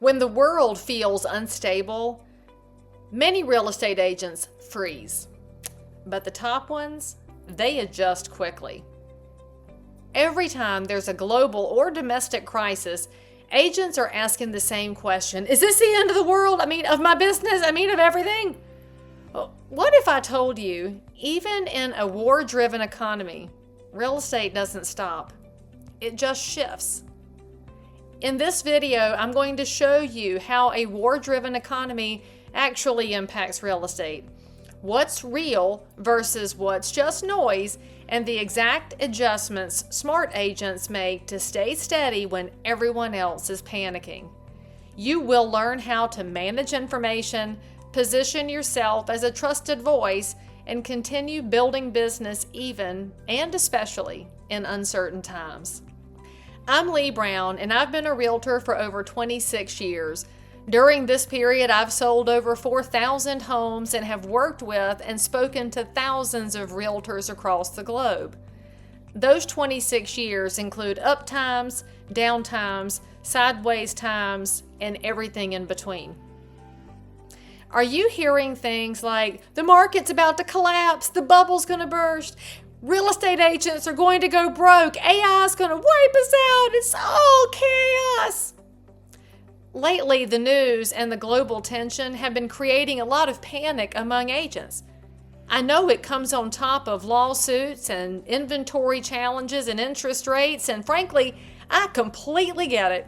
When the world feels unstable, many real estate agents freeze. But the top ones, they adjust quickly. Every time there's a global or domestic crisis, agents are asking the same question. Is this the end of the world? Of my business? Of everything? What if I told you, even in a war-driven economy, real estate doesn't stop. It just shifts. In this video, I'm going to show you how a war-driven economy actually impacts real estate, what's real versus what's just noise, and the exact adjustments smart agents make to stay steady when everyone else is panicking. You will learn how to manage information, position yourself as a trusted voice, and continue building business even and especially in uncertain times. I'm Lee Brown, and I've been a realtor for over 26 years. During this period, I've sold over 4,000 homes and have worked with and spoken to thousands of realtors across the globe. Those 26 years include up times, down times, sideways times, and everything in between. Are you hearing things like, the market's about to collapse, the bubble's going to burst, real estate agents are going to go broke, AI's going to wipe us out, it's all chaos? Lately, the news and the global tension have been creating a lot of panic among agents. I know it comes on top of lawsuits and inventory challenges and interest rates, and frankly, I completely get it.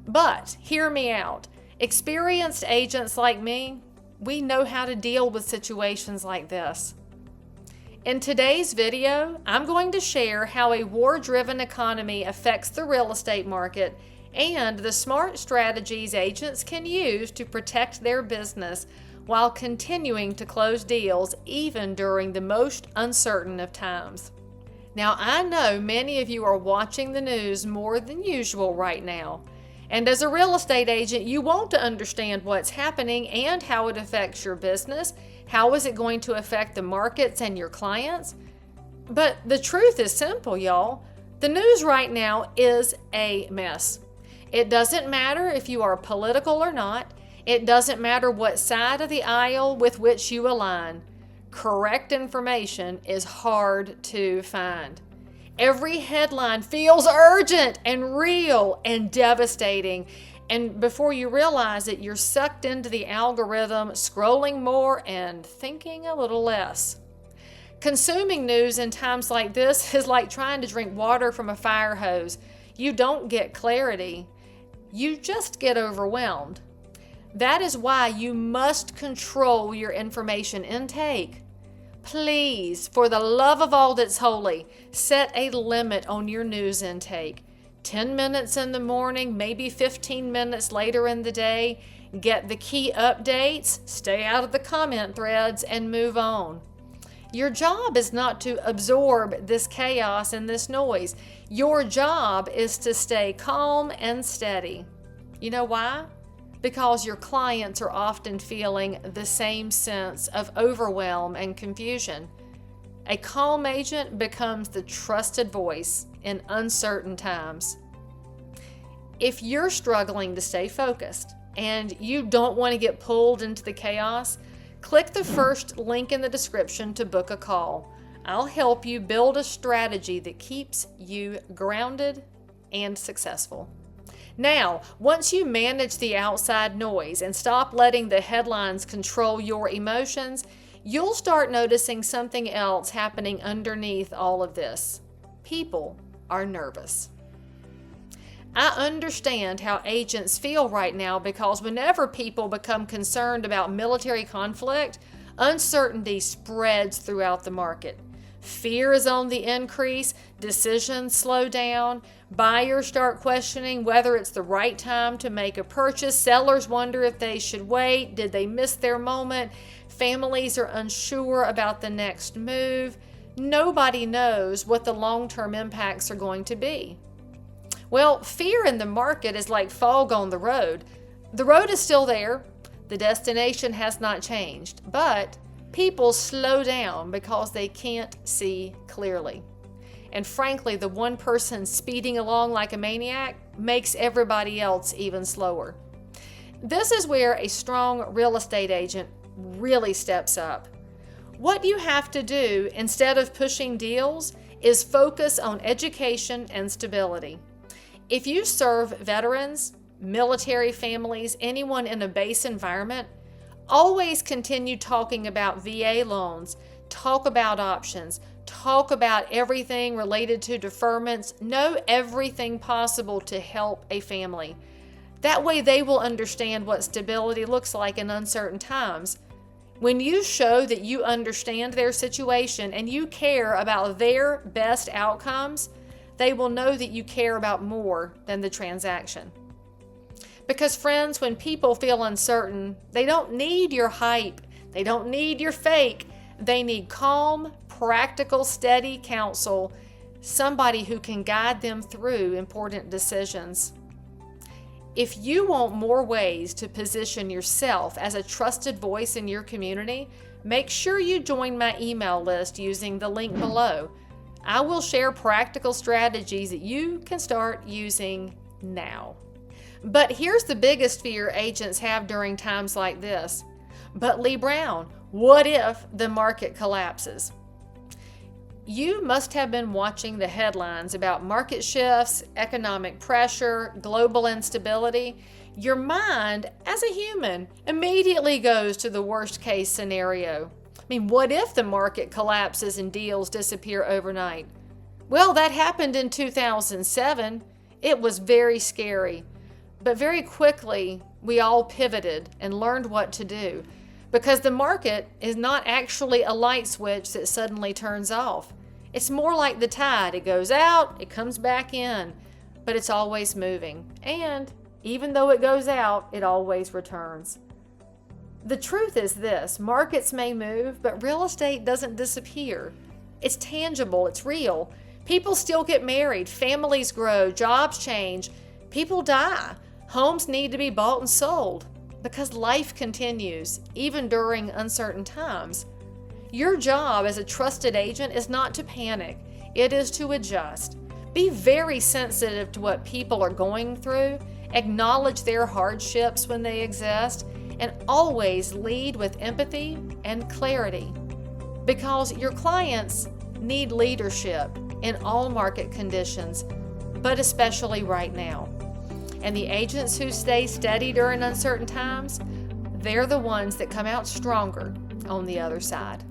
But hear me out. Experienced agents like me, we know how to deal with situations like this. In today's video, I'm going to share how a war-driven economy affects the real estate market and the smart strategies agents can use to protect their business while continuing to close deals even during the most uncertain of times. Now, I know many of you are watching the news more than usual right now. And as a real estate agent, you want to understand what's happening and how it affects your business. How is it going to affect the markets and your clients? But the truth is simple, y'all. The news right now is a mess. It doesn't matter if you are political or not. It doesn't matter what side of the aisle with which you align. Correct information is hard to find. Every headline feels urgent and real and devastating. And before you realize it, you're sucked into the algorithm, scrolling more and thinking a little less. Consuming news in times like this is like trying to drink water from a fire hose. You don't get clarity. You just get overwhelmed. That is why you must control your information intake. Please, for the love of all that's holy, set a limit on your news intake. 10 minutes in the morning, maybe 15 minutes later in the day. Get the key updates, stay out of the comment threads, and move on. Your job is not to absorb this chaos and this noise. Your job is to stay calm and steady. You know why? Because your clients are often feeling the same sense of overwhelm and confusion. A calm agent becomes the trusted voice in uncertain times. If you're struggling to stay focused and you don't want to get pulled into the chaos, click the first link in the description to book a call. I'll help you build a strategy that keeps you grounded and successful. Now, once you manage the outside noise and stop letting the headlines control your emotions, you'll start noticing something else happening underneath all of this. People are nervous. I understand how agents feel right now because whenever people become concerned about military conflict, uncertainty spreads throughout the market. Fear is on the increase, decisions slow down, buyers start questioning whether it's the right time to make a purchase, sellers wonder if they should wait, did they miss their moment, families are unsure about the next move. Nobody knows what the long-term impacts are going to be. Well, fear in the market is like fog on the road. The road is still there, the destination has not changed, but people slow down because they can't see clearly. And frankly, the one person speeding along like a maniac makes everybody else even slower. This is where a strong real estate agent really steps up. What you have to do instead of pushing deals is focus on education and stability. If you serve veterans, military families, anyone in a base environment, always continue talking about VA loans, talk about options, talk about everything related to deferments, know everything possible to help a family. That way they will understand what stability looks like in uncertain times. When you show that you understand their situation and you care about their best outcomes, they will know that you care about more than the transaction. Because friends, when people feel uncertain, they don't need your hype. They don't need your fake. They need calm, practical, steady counsel, somebody who can guide them through important decisions. If you want more ways to position yourself as a trusted voice in your community, make sure you join my email list using the link below. I will share practical strategies that you can start using now. But here's the biggest fear agents have during times like this. But Lee Brown, what if the market collapses? You must have been watching the headlines about market shifts, economic pressure, global instability. Your mind, as a human, immediately goes to the worst case scenario. I mean, what if the market collapses and deals disappear overnight? Well, that happened in 2007. It was very scary. But very quickly, we all pivoted and learned what to do. Because the market is not actually a light switch that suddenly turns off. It's more like the tide. It goes out, it comes back in, but it's always moving. And even though it goes out, it always returns. The truth is this: markets may move, but real estate doesn't disappear. It's tangible, it's real. People still get married, families grow, jobs change, people die, homes need to be bought and sold. Because life continues, even during uncertain times. Your job as a trusted agent is not to panic, it is to adjust. Be very sensitive to what people are going through, acknowledge their hardships when they exist, and always lead with empathy and clarity. Because your clients need leadership in all market conditions, but especially right now. And the agents who stay steady during uncertain times, they're the ones that come out stronger on the other side.